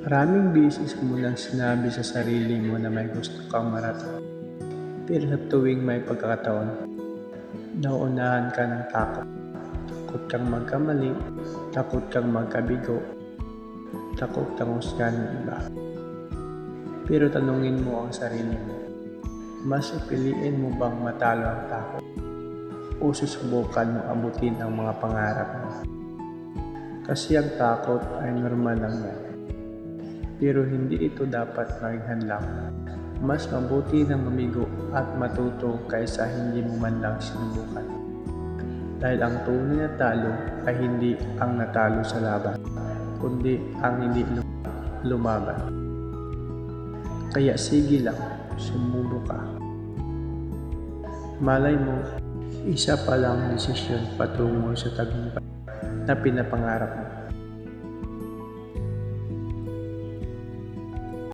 Maraming beses mo nang sinabi sa sarili mo na may gusto kang marating. Pero sa tuwing may pagkakataon, nauunahan ka ng takot. Takot kang magkamali, takot kang magkabigo, takot kang husgahan ng iba. Pero tanungin mo ang sarili mo, mas pipiliin mo bang matalo ang takot o susubukan mo abutin ang mga pangarap mo? Kasi ang takot ay normal lang yan. Pero hindi ito dapat maging hadlang. Mas mabuti na mamigo at matuto kaysa hindi mo man lang sinubukan. Dahil ang tunay na talo ay hindi ang natalo sa laban, kundi ang hindi lumaban. Kaya sige lang, sumubo ka. Malay mo, isa pa lang desisyon patungo sa tagumpay na pinapangarap mo.